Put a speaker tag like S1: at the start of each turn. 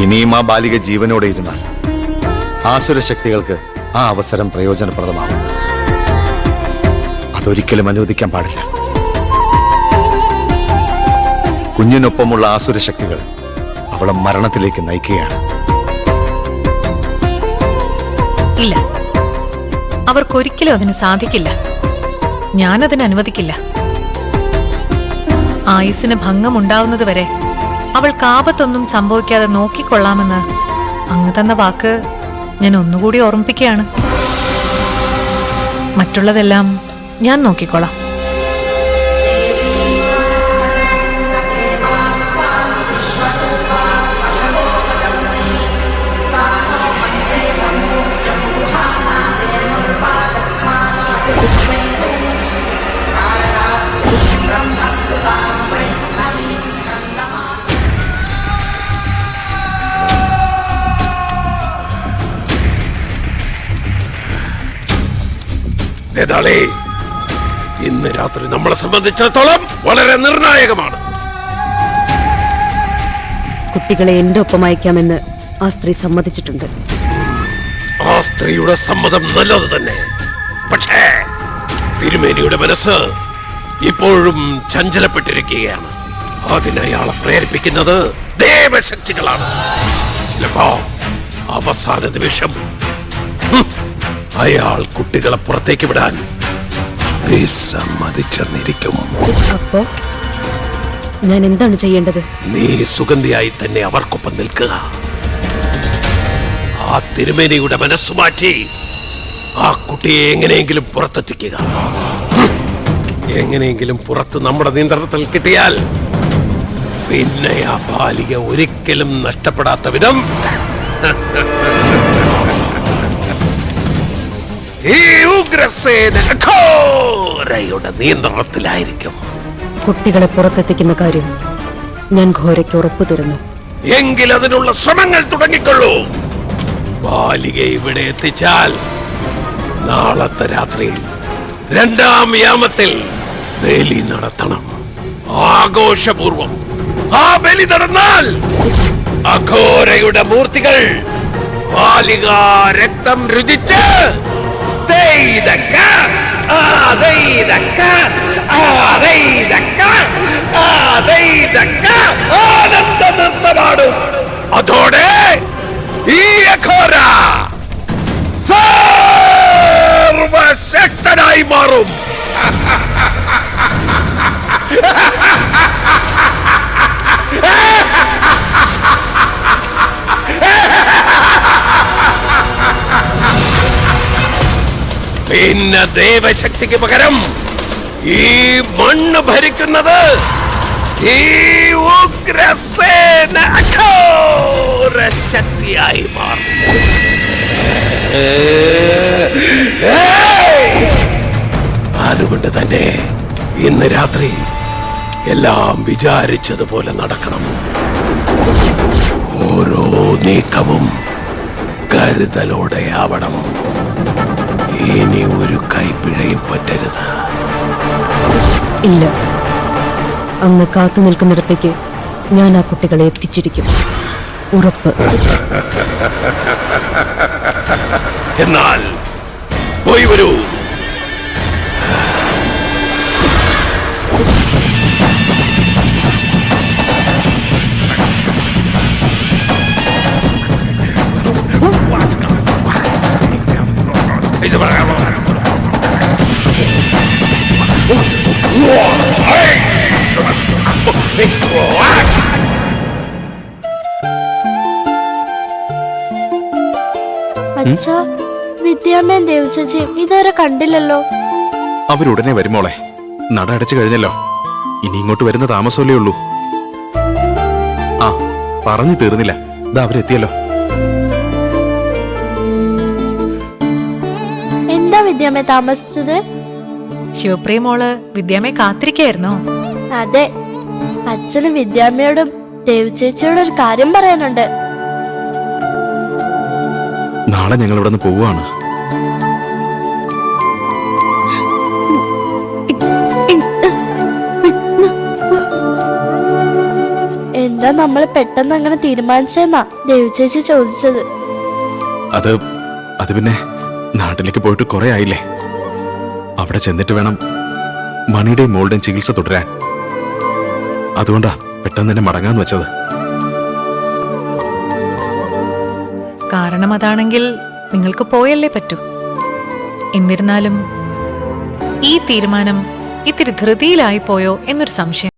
S1: ഇനിയും ആ ബാലിക ജീവനോടെ ഇരുന്നാൽ ആസുരശക്തികൾക്ക് ആ അവസരം പ്രയോജനപ്രദമാകും. അതൊരിക്കലും അനുവദിക്കാൻ പാടില്ല. കുഞ്ഞിനൊപ്പമുള്ള ആസുരശക്തികൾ അവളെ മരണത്തിലേക്ക് നയിക്കുകയാണ്.
S2: ഇല്ല, അവർക്കൊരിക്കലും അതിന് സാധിക്കില്ല. ഞാനതിന് അനുവദിക്കില്ല. ആയുസിന് ഭംഗമുണ്ടാവുന്നതുവരെ അവൾക്ക് ആപത്തൊന്നും സംഭവിക്കാതെ നോക്കിക്കൊള്ളാമെന്ന് അങ്ങ് തന്ന വാക്ക് ഞാൻ ഒന്നുകൂടി ഓർമ്മിപ്പിക്കുകയാണ്. മറ്റുള്ളതെല്ലാം ഞാൻ നോക്കിക്കൊള്ളാം.
S3: ഇന്ന് രാത്രി നമ്മളെ സംബന്ധിച്ചിടത്തോളം വളരെ നിർണായകമാണ്.
S4: കുട്ടികളെ എന്റെ ഒപ്പം അയക്കാമെന്ന് ആ സ്ത്രീ സമ്മതിച്ചിട്ടുണ്ട്.
S3: ആ സ്ത്രീയുടെ സമ്മതം നല്ലത് തന്നെ. പക്ഷേ തിരുമേനിയുടെ മനസ്സ് ഇപ്പോഴും ചഞ്ചലപ്പെട്ടിരിക്കുകയാണ്. അതിനയാളെ പ്രേരിപ്പിക്കുന്നത് ദേവശക്തികളാണ്. ചിലപ്പോ അവസാന നിമിഷം അയാൾ കുട്ടികളെ പുറത്തേക്ക് വിടാൻ വിസമ്മതിച്ചെന്നിരിക്കും.
S4: അപ്പോ ഞാൻ എന്താണ് ചെയ്യേണ്ടത്?
S3: നീ സുഗന്ധിയായി തന്നെ അവർക്കൊപ്പം നിൽക്കുക. ആ തിരുമേനിയുടെ മനസ്സു മാറ്റി ആ കുട്ടിയെ എങ്ങനെയെങ്കിലും പുറത്തെത്തിക്കുക. എങ്ങനെയെങ്കിലും പുറത്ത് നമ്മുടെ നിയന്ത്രണത്തിൽ കിട്ടിയാൽ പിന്നെ ആ ബാലിക ഒരിക്കലും നഷ്ടപ്പെടാത്ത വിധം ഈ ഉഗ്രസേന ഘോരയുടെ നിയന്ത്രണത്തിലായിരിക്കും.
S4: കുട്ടികളെ പുറത്തെത്തിക്കുന്ന കാര്യം ഞാൻ ഘോരയ്ക്ക് ഉറപ്പു തരുന്നു.
S3: എങ്കിൽ അതിനുള്ള ശ്രമങ്ങൾ തുടങ്ങിക്കൊള്ളൂ. ബാലിക ഇവിടെ എത്തിച്ചാൽ നാളത്തെ രാത്രിയിൽ 2-ാം യാമത്തിൽ ബലി നടത്തണം. ആഘോഷപൂർവം ആ ബലി നടന്നാൽ അഘോരയുടെ മൂർത്തികൾ ബാലിക രക്തം രുചിച്ച് ആനന്ദ നൃത്തമാടും. അതോടെ ഈ അഘോര സർവശക്തനായി മാറും. പിന്നെ ദേവശക്തിക്ക് പകരം ഈ മണ്ണ് ഭരിക്കുന്നത് ഈ ഉഗ്രസേന അഘോര ശക്തിയായി മാറും. അതുകൊണ്ട് തന്നെ ഇന്ന് രാത്രി എല്ലാം വിചാരിച്ചതുപോലെ നടക്കണം. ഓരോ നീക്കവും കരുതലോടെ ആവണം. ഇനി ഒരു കൈപ്പിഴയും പറ്റരുത്.
S4: ഇല്ല, അങ്ങ് കാത്തു നിൽക്കുന്നിടത്തേക്ക് ഞാൻ ആ കുട്ടികളെ എത്തിച്ചിരിക്കും. ഉറപ്പ്.
S3: എന്നാൽ പോയി വരൂ.
S5: അച്ഛാ, വിദ്യാമ്മയും ദേവചേച്ചിയും ഇതുവരെ കണ്ടില്ലല്ലോ.
S6: അവരുടനെ വരുമോളെ. നട അടച്ചു കഴിഞ്ഞല്ലോ. ഇനി ഇങ്ങോട്ട് വരുന്ന താമസമല്ലേ ഉള്ളൂ. ആ, പറഞ്ഞു തീർന്നില്ല. ഇതാ അവരെത്തിയല്ലോ.
S5: എന്താ വിദ്യാമ്മ താമസിച്ചത്?
S2: ശിവപ്രിയ മോള് വിദ്യാമ്മയെ കാത്തിരിക്കായിരുന്നോ?
S5: അതെ, അച്ഛനും വിദ്യാമ്മയോടും ദേവചേച്ചിയോടും ഒരു കാര്യം പറയാനുണ്ട്.
S6: നാളെ ഞങ്ങൾ ഇവിടെ നിന്ന് പോവുകയാണ്.
S5: എന്താ നമ്മൾ പെട്ടെന്ന് അങ്ങനെ തീരുമാനിച്ചെന്നാ ദേവചേച്ചി ചോദിച്ചത്.
S6: അത് പിന്നെ നാട്ടിലേക്ക് പോയിട്ട് കുറെ ആയില്ലേ. അവിടെ ചെന്നിട്ട് വേണം മണിയുടെയും മോളുടെയും ചികിത്സ തുടരാൻ. അതുകൊണ്ടാ പെട്ടെന്ന് തന്നെ മടങ്ങാന്ന് വെച്ചത്.
S2: കാരണം അതാണെങ്കിൽ നിങ്ങൾക്ക് പോയല്ലേ പറ്റൂ. എന്നിരുന്നാലും ഈ തീരുമാനം ഇത്തിരി ധൃതിയിലായി പോയോ എന്നൊരു സംശയം.